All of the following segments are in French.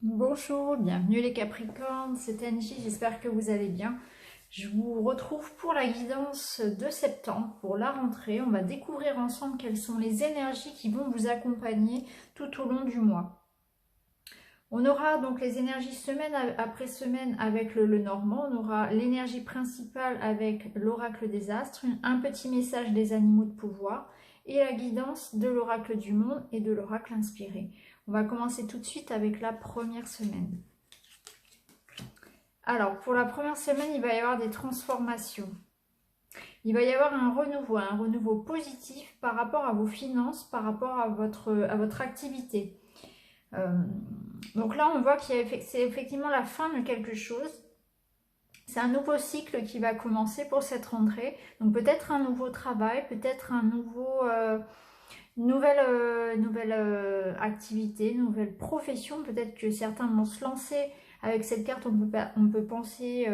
Bonjour, bienvenue les Capricornes, c'est Angie, j'espère que vous allez bien. Je vous retrouve pour la guidance de septembre, pour la rentrée. On va découvrir ensemble quelles sont les énergies qui vont vous accompagner tout au long du mois. On aura donc les énergies semaine après semaine avec le Normand, on aura l'énergie principale avec l'oracle des astres, un petit message des animaux de pouvoir et la guidance de l'oracle du monde et de l'oracle inspiré. On va commencer tout de suite avec la première semaine. Alors, pour la première semaine, il va y avoir des transformations. Il va y avoir un renouveau positif par rapport à vos finances, par rapport à votre activité. Donc là, on voit que c'est effectivement la fin de quelque chose. C'est un nouveau cycle qui va commencer pour cette rentrée. Donc peut-être un nouveau travail, peut-être nouvelle activité, nouvelle profession. Peut-être que certains vont se lancer. Avec cette carte, on peut penser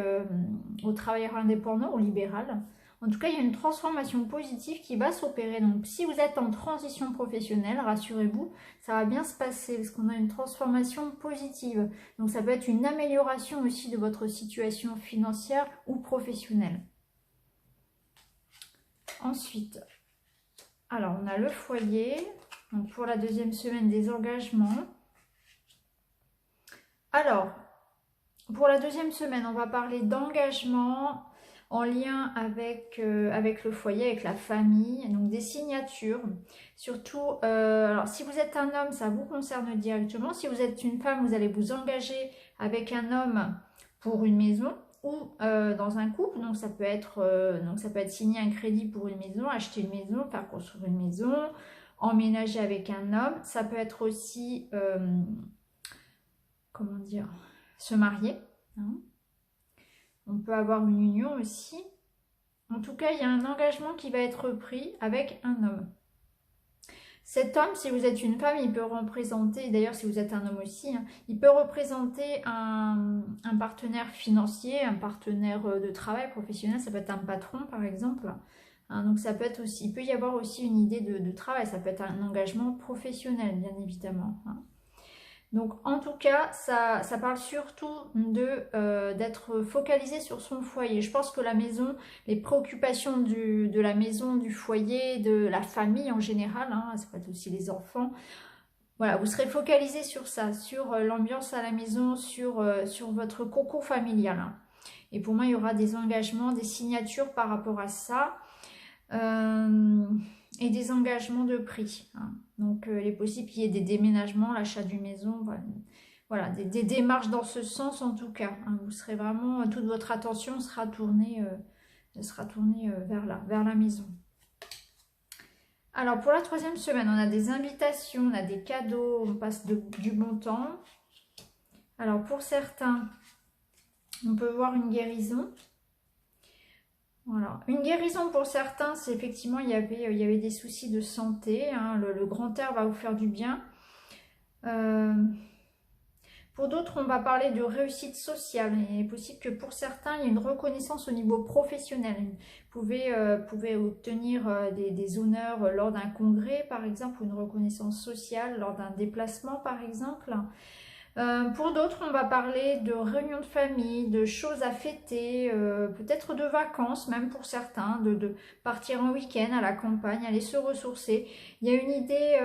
aux travailleurs indépendants, au libéral. En tout cas, il y a une transformation positive qui va s'opérer. Donc, si vous êtes en transition professionnelle, rassurez-vous, ça va bien se passer parce qu'on a une transformation positive. Donc, ça peut être une amélioration aussi de votre situation financière ou professionnelle. Ensuite, alors on a le foyer. Donc, pour la deuxième semaine, des engagements. Alors, pour la deuxième semaine, on va parler d'engagement en lien avec le foyer, avec la famille, donc des signatures. Surtout, alors si vous êtes un homme, ça vous concerne directement. Si vous êtes une femme, vous allez vous engager avec un homme pour une maison ou dans un couple. Donc ça peut être signer un crédit pour une maison, acheter une maison, faire construire une maison, emménager avec un homme. Ça peut être aussi, comment dire, se marier. Hein. On peut avoir une union aussi. En tout cas, il y a un engagement qui va être pris avec un homme. Cet homme, si vous êtes une femme, il peut représenter, d'ailleurs si vous êtes un homme aussi, hein, il peut représenter un partenaire financier, un partenaire de travail professionnel, ça peut être un patron par exemple. Hein, donc ça peut être aussi, il peut y avoir aussi une idée de travail, ça peut être un engagement professionnel bien évidemment. Hein. Donc en tout cas, ça parle surtout d'être focalisé sur son foyer. Je pense que la maison, les préoccupations de la maison, du foyer, de la famille en général, hein, ça peut être aussi les enfants, voilà, vous serez focalisé sur ça, sur l'ambiance à la maison, sur votre cocon familial. Hein. Et pour moi, il y aura des engagements, des signatures par rapport à ça. Et des engagements de prix. Hein. Donc, il est possible qu'il y ait des déménagements, l'achat d'une maison, voilà, des démarches dans ce sens en tout cas. Hein. Vous serez vraiment, toute votre attention sera tournée, vers la maison. Alors, pour la troisième semaine, on a des invitations, on a des cadeaux, on passe du bon temps. Alors, pour certains, on peut voir une guérison. Voilà. Une guérison pour certains, c'est effectivement, il y avait des soucis de santé. Hein, le grand air va vous faire du bien. Pour d'autres, on va parler de réussite sociale. Il est possible que pour certains, il y ait une reconnaissance au niveau professionnel. Vous pouvez obtenir des honneurs lors d'un congrès, par exemple, ou une reconnaissance sociale lors d'un déplacement, par exemple. Pour d'autres, on va parler de réunions de famille, de choses à fêter, peut-être de vacances, même pour certains, de partir en week-end à la campagne, aller se ressourcer. Il y a une idée,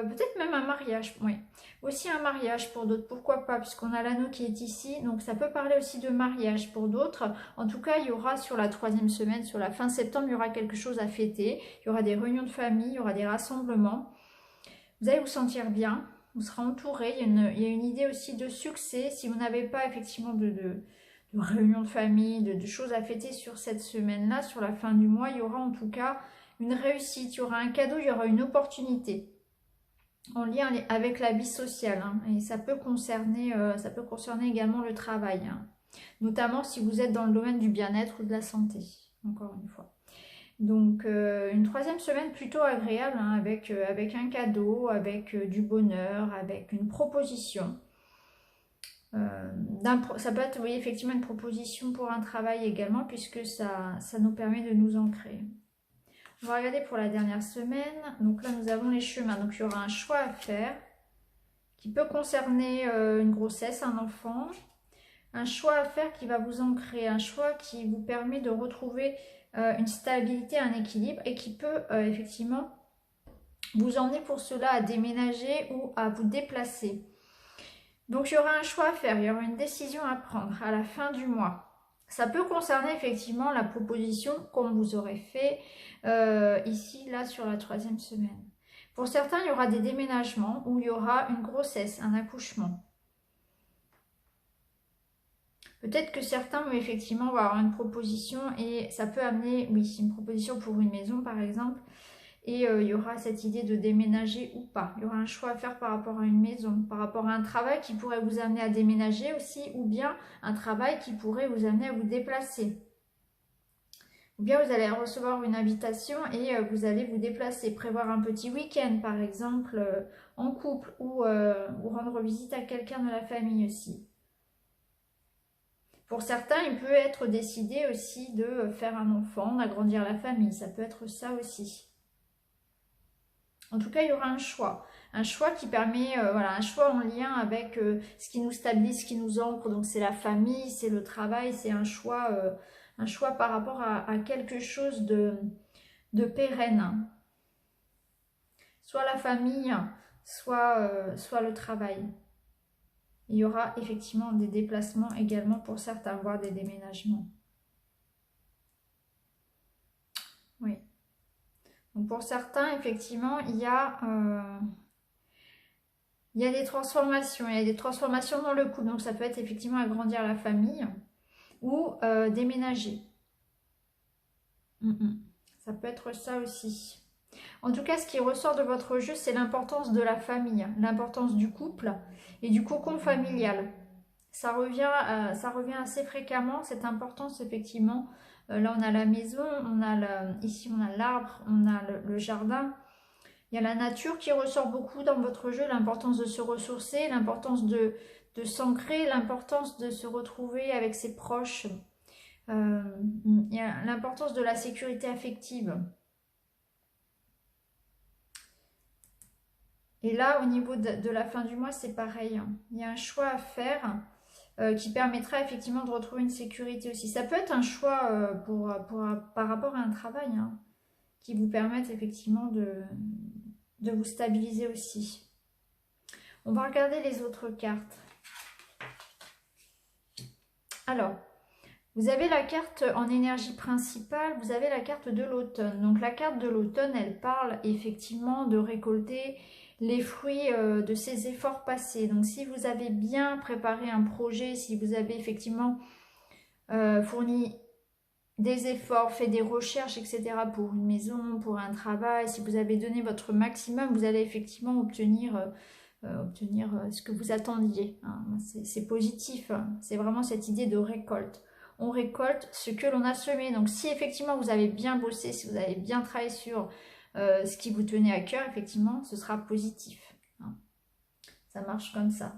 peut-être même un mariage, oui. Aussi un mariage pour d'autres, pourquoi pas, puisqu'on a l'anneau qui est ici, donc ça peut parler aussi de mariage pour d'autres. En tout cas, il y aura sur la troisième semaine, sur la fin septembre, il y aura quelque chose à fêter. Il y aura des réunions de famille, il y aura des rassemblements. Vous allez vous sentir bien. Vous serez entouré, il y a une idée aussi de succès. Si vous n'avez pas effectivement de réunion de famille, de choses à fêter sur cette semaine-là, sur la fin du mois, il y aura en tout cas une réussite, il y aura un cadeau, il y aura une opportunité en lien avec la vie sociale. Hein, et ça peut concerner également le travail, hein, notamment si vous êtes dans le domaine du bien-être ou de la santé, encore une fois. Donc une troisième semaine plutôt agréable, hein, avec un cadeau, avec du bonheur, avec une proposition. Ça peut être, oui, effectivement une proposition pour un travail également, puisque ça nous permet de nous ancrer. On va regarder pour la dernière semaine. Donc là, nous avons les chemins. Donc il y aura un choix à faire. qui peut concerner une grossesse, un enfant. Un choix à faire qui va vous ancrer, un choix qui vous permet de retrouver une stabilité, un équilibre et qui peut effectivement vous emmener pour cela à déménager ou à vous déplacer. Donc il y aura un choix à faire, il y aura une décision à prendre à la fin du mois. Ça peut concerner effectivement la proposition qu'on vous aurait fait ici, là, sur la 3e semaine. Pour certains, il y aura des déménagements où il y aura une grossesse, un accouchement. Peut-être que certains vont effectivement avoir une proposition et ça peut amener, oui, une proposition pour une maison par exemple. Et il y aura cette idée de déménager ou pas. Il y aura un choix à faire par rapport à une maison, par rapport à un travail qui pourrait vous amener à déménager aussi, ou bien un travail qui pourrait vous amener à vous déplacer. Ou bien vous allez recevoir une invitation et vous allez vous déplacer, prévoir un petit week-end par exemple en couple ou rendre visite à quelqu'un de la famille aussi. Pour certains, il peut être décidé aussi de faire un enfant, d'agrandir la famille. Ça peut être ça aussi. En tout cas, il y aura un choix qui permet, voilà, un choix en lien avec ce qui nous stabilise, ce qui nous ancre. Donc c'est la famille, c'est le travail, c'est un choix par rapport à quelque chose de pérenne. Soit la famille, soit le travail. Il y aura effectivement des déplacements également pour certains, voire des déménagements. Oui. Donc pour certains, effectivement, il y a des transformations. Il y a des transformations dans le couple. Donc ça peut être effectivement agrandir la famille ou déménager. Ça peut être ça aussi. En tout cas, ce qui ressort de votre jeu, c'est l'importance de la famille, l'importance du couple et du cocon familial. Ça revient assez fréquemment, cette importance, effectivement. Là, on a la maison, ici, on a l'arbre, on a le jardin. Il y a la nature qui ressort beaucoup dans votre jeu, l'importance de se ressourcer, l'importance de s'ancrer, l'importance de se retrouver avec ses proches. Il y a l'importance de la sécurité affective. Et là, au niveau de la fin du mois, c'est pareil. Il y a un choix à faire qui permettra effectivement de retrouver une sécurité aussi. Ça peut être un choix par rapport à un travail qui vous permette effectivement de vous stabiliser aussi. On va regarder les autres cartes. Alors, vous avez la carte en énergie principale, vous avez la carte de l'automne. Donc la carte de l'automne, elle parle effectivement de récolter les fruits de ces efforts passés. Donc si vous avez bien préparé un projet, si vous avez effectivement fourni des efforts, fait des recherches, etc. pour une maison, pour un travail, si vous avez donné votre maximum, vous allez effectivement obtenir ce que vous attendiez. C'est positif, c'est vraiment cette idée de récolte. On récolte ce que l'on a semé. Donc si effectivement vous avez bien bossé, si vous avez bien travaillé sur ce qui vous tenait à cœur, effectivement, ce sera positif. Ça marche comme ça.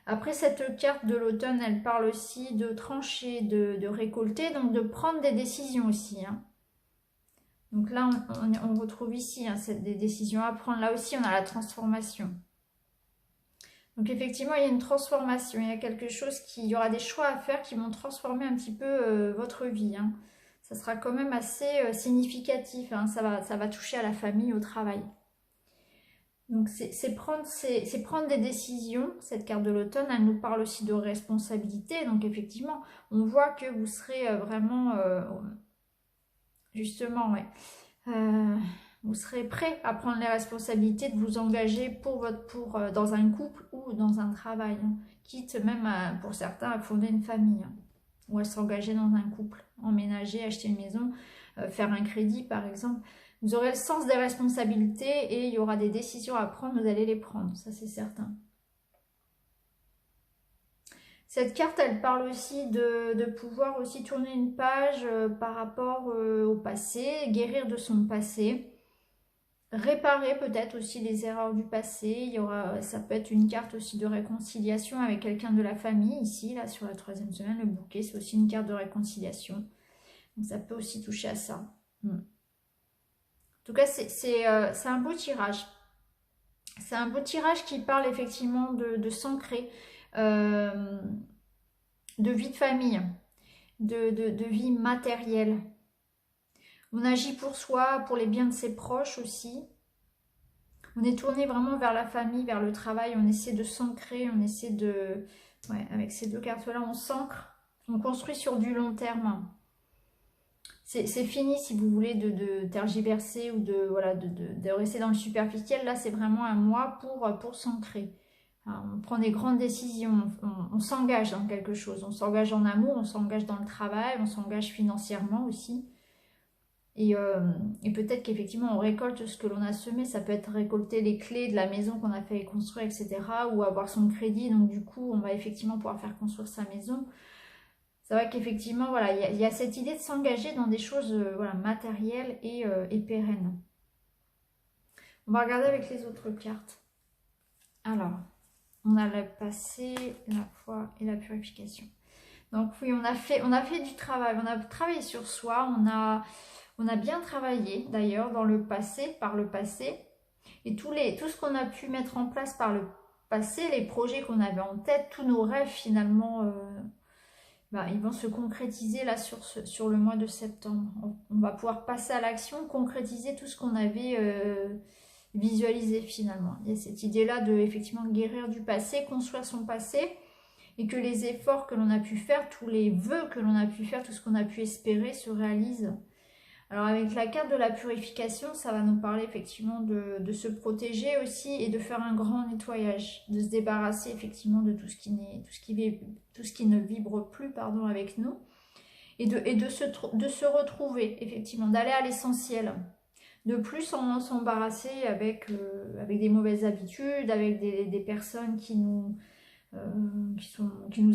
Après, cette carte de l'automne, elle parle aussi de trancher, de récolter, donc de prendre des décisions aussi. Donc là, on retrouve ici des décisions à prendre. Là aussi, on a la transformation. Donc effectivement, il y a une transformation. Il y a quelque chose il y aura des choix à faire qui vont transformer un petit peu votre vie. Ça sera quand même assez significatif. Ça va toucher à la famille, au travail. Donc c'est prendre des décisions. Cette carte de l'automne, elle nous parle aussi de responsabilité. Donc effectivement, on voit que vous serez vraiment, justement, vous serez prêt à prendre les responsabilités, de vous engager dans un couple ou dans un travail. Quitte même, pour certains, à fonder une famille. Ou à s'engager dans un couple, emménager, acheter une maison, faire un crédit par exemple. Vous aurez le sens des responsabilités et il y aura des décisions à prendre, vous allez les prendre, ça c'est certain. Cette carte, elle parle aussi de pouvoir aussi tourner une page par rapport au passé, guérir de son passé, réparer peut-être aussi les erreurs du passé. Ça peut être une carte aussi de réconciliation avec quelqu'un de la famille, ici, là, sur la 3e semaine, le bouquet, c'est aussi une carte de réconciliation. Donc ça peut aussi toucher à ça. En tout cas, c'est un beau tirage. C'est un beau tirage qui parle effectivement de s'ancrer, euh, de vie de famille, de vie matérielle. On agit pour soi, pour les biens de ses proches aussi. On est tourné vraiment vers la famille, vers le travail. On essaie de s'ancrer, on essaie de... Ouais, avec ces deux cartes-là, on s'ancre. On construit sur du long terme. C'est fini si vous voulez de tergiverser ou voilà, de rester dans le superficiel. Là, c'est vraiment un mois pour s'ancrer. On prend des grandes décisions, on s'engage dans quelque chose. On s'engage en amour, on s'engage dans le travail, on s'engage financièrement aussi. Et peut-être qu'effectivement, on récolte ce que l'on a semé. Ça peut être récolter les clés de la maison qu'on a fait construire, etc. Ou avoir son crédit. Donc du coup, on va effectivement pouvoir faire construire sa maison. C'est vrai qu'effectivement, voilà, il y a cette idée de s'engager dans des choses voilà, matérielles et pérennes. On va regarder avec les autres cartes. Alors, on a le passé, la foi et la purification. Donc oui, on a fait du travail, on a travaillé sur soi, on a bien travaillé d'ailleurs dans le passé, par le passé. Et tout ce qu'on a pu mettre en place par le passé, les projets qu'on avait en tête, tous nos rêves finalement... ils vont se concrétiser là sur le mois de septembre. On va pouvoir passer à l'action, concrétiser tout ce qu'on avait visualisé finalement. Il y a cette idée-là de effectivement guérir du passé, construire son passé, et que les efforts que l'on a pu faire, tous les vœux que l'on a pu faire, tout ce qu'on a pu espérer se réalise. Alors avec la carte de la purification, ça va nous parler effectivement de se protéger aussi et de faire un grand nettoyage, de se débarrasser effectivement de tout ce qui ne vibre plus pardon, avec nous et de se retrouver effectivement, d'aller à l'essentiel, de plus s'embarrasser avec des mauvaises habitudes, avec des personnes qui nous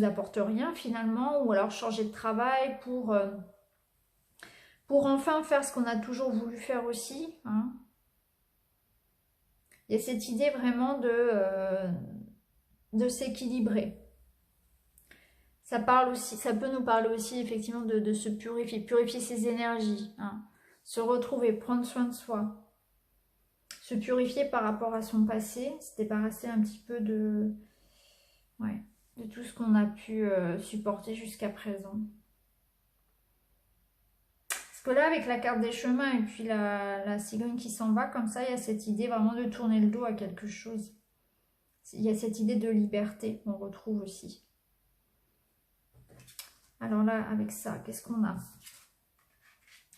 apportent rien finalement, ou alors changer de travail pour enfin faire ce qu'on a toujours voulu faire aussi. Hein. Il y a cette idée vraiment de s'équilibrer. Ça peut nous parler aussi effectivement de se purifier ses énergies, hein. Se retrouver, prendre soin de soi. Se purifier par rapport à son passé, se débarrasser un petit peu de tout ce qu'on a pu supporter jusqu'à présent. Que là, avec la carte des chemins et puis la cigogne qui s'en va, comme ça, il y a cette idée vraiment de tourner le dos à quelque chose. Il y a cette idée de liberté qu'on retrouve aussi. Alors là, avec ça, qu'est-ce qu'on a?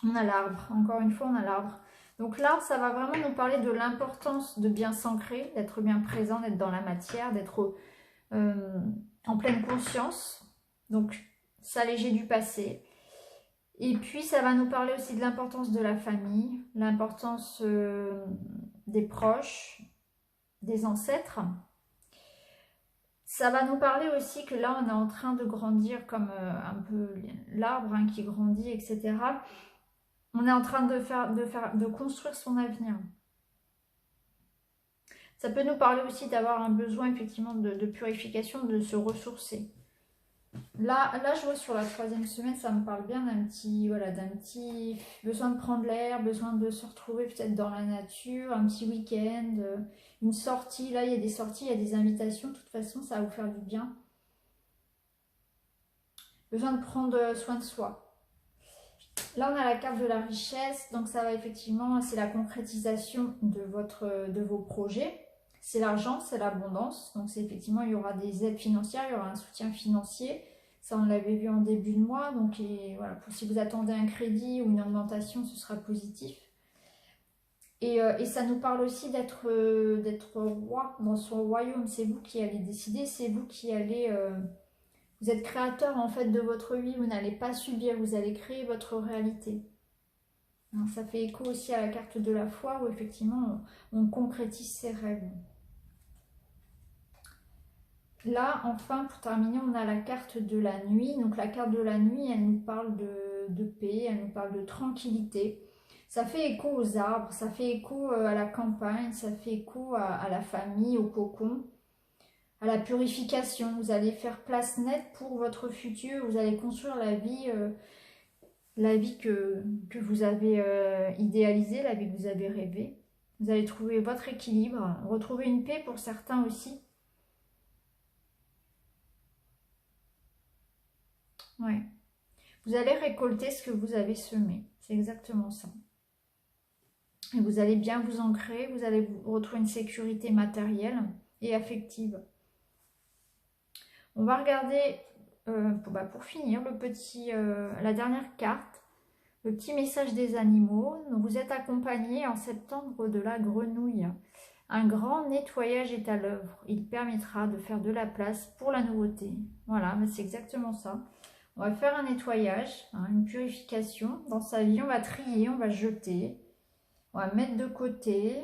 On a l'arbre. Encore une fois, on a l'arbre. Donc l'arbre, ça va vraiment nous parler de l'importance de bien s'ancrer, d'être bien présent, d'être dans la matière, d'être en pleine conscience. Donc, s'alléger du passé. Et puis, ça va nous parler aussi de l'importance de la famille, l'importance des proches, des ancêtres. Ça va nous parler aussi que là, on est en train de grandir comme un peu l'arbre hein, qui grandit, etc. On est en train de construire son avenir. Ça peut nous parler aussi d'avoir un besoin effectivement de purification, de se ressourcer. Là, je vois sur la 3e semaine, ça me parle bien d'un petit besoin de prendre l'air, besoin de se retrouver peut-être dans la nature, un petit week-end, une sortie. Là, il y a des sorties, il y a des invitations. De toute façon, ça va vous faire du bien. Besoin de prendre soin de soi. Là, on a la carte de la richesse. Donc, ça va effectivement, c'est la concrétisation de vos projets. C'est l'argent, c'est l'abondance. Donc, c'est effectivement, il y aura des aides financières, il y aura un soutien financier. Ça, on l'avait vu en début de mois. Donc, voilà, si vous attendez un crédit ou une augmentation, ce sera positif. Et ça nous parle aussi d'être roi dans son royaume. C'est vous qui allez décider, c'est vous qui allez... vous êtes créateur en fait de votre vie. Vous n'allez pas subir, vous allez créer votre réalité. Alors, ça fait écho aussi à la carte de la foi où effectivement, on concrétise ses rêves. Là, enfin, pour terminer, on a la carte de la nuit. Donc la carte de la nuit, elle nous parle de paix, elle nous parle de tranquillité. Ça fait écho aux arbres, ça fait écho à la campagne, ça fait écho à la famille, au cocon, à la purification. Vous allez faire place nette pour votre futur, vous allez construire la vie que vous avez idéalisée, la vie que vous avez rêvée. Vous allez trouver votre équilibre, retrouver une paix pour certains aussi. Ouais. Vous allez récolter ce que vous avez semé. C'est exactement ça. Et vous allez bien vous ancrer, vous allez retrouver une sécurité matérielle et affective. On va regarder, pour finir, la dernière carte, le petit message des animaux. Donc, vous êtes accompagné en septembre de la grenouille. Un grand nettoyage est à l'œuvre. Il permettra de faire de la place pour la nouveauté. Voilà, c'est exactement ça. On va faire un nettoyage, hein, une purification. Dans sa vie, on va trier, on va jeter. On va mettre de côté.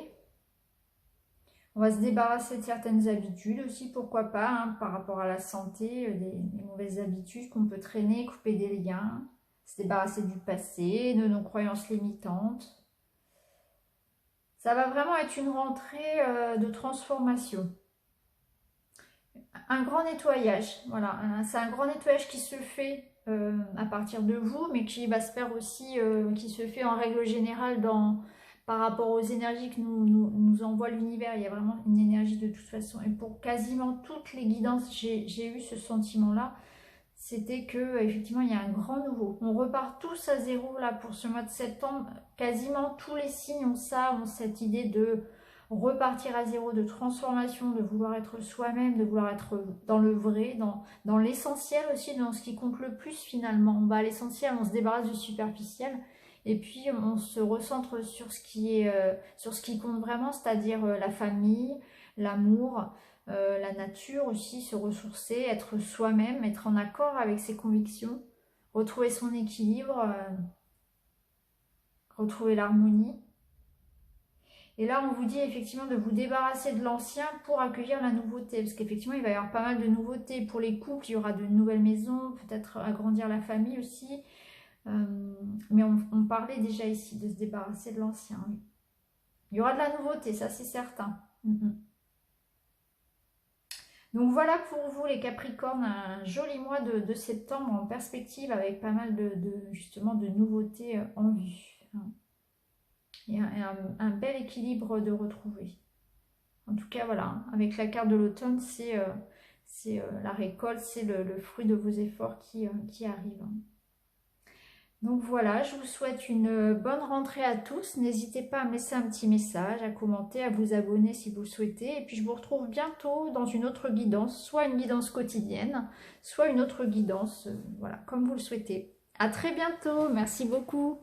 On va se débarrasser de certaines habitudes aussi, pourquoi pas, hein, par rapport à la santé, des mauvaises habitudes qu'on peut traîner, couper des liens, se débarrasser du passé, de nos croyances limitantes. Ça va vraiment être une rentrée de transformation. Un grand nettoyage, voilà, c'est un grand nettoyage qui se fait à partir de vous, mais qui va se faire aussi, qui se fait en règle générale par rapport aux énergies que nous envoie l'univers. Il y a vraiment une énergie de toute façon. Et pour quasiment toutes les guidances, j'ai eu ce sentiment-là, c'était que effectivement il y a un grand nouveau. On repart tous à zéro là pour ce mois de septembre. Quasiment tous les signes ont ça, ont cette idée de repartir à zéro, de transformation, de vouloir être soi-même, de vouloir être dans le vrai, dans l'essentiel aussi, dans ce qui compte le plus finalement. On va à l'essentiel, on se débarrasse du superficiel et puis on se recentre sur ce qui compte vraiment, c'est-à-dire la famille, l'amour, la nature aussi, se ressourcer, être soi-même, être en accord avec ses convictions, retrouver son équilibre, retrouver l'harmonie. Et là, on vous dit effectivement de vous débarrasser de l'ancien pour accueillir la nouveauté. Parce qu'effectivement, il va y avoir pas mal de nouveautés. Pour les couples, il y aura de nouvelles maisons, peut-être agrandir la famille aussi. Mais on parlait déjà ici de se débarrasser de l'ancien. Oui. Il y aura de la nouveauté, ça c'est certain. Donc voilà pour vous les Capricornes, un joli mois de septembre en perspective avec pas mal justement de nouveautés en vue. Et un bel équilibre de retrouver. En tout cas, voilà, avec la carte de l'automne, c'est la récolte, c'est le fruit de vos efforts qui arrive. Donc voilà, je vous souhaite une bonne rentrée à tous. N'hésitez pas à me laisser un petit message, à commenter, à vous abonner si vous le souhaitez. Et puis je vous retrouve bientôt dans une autre guidance, soit une guidance quotidienne, soit une autre guidance, voilà, comme vous le souhaitez. À très bientôt, merci beaucoup.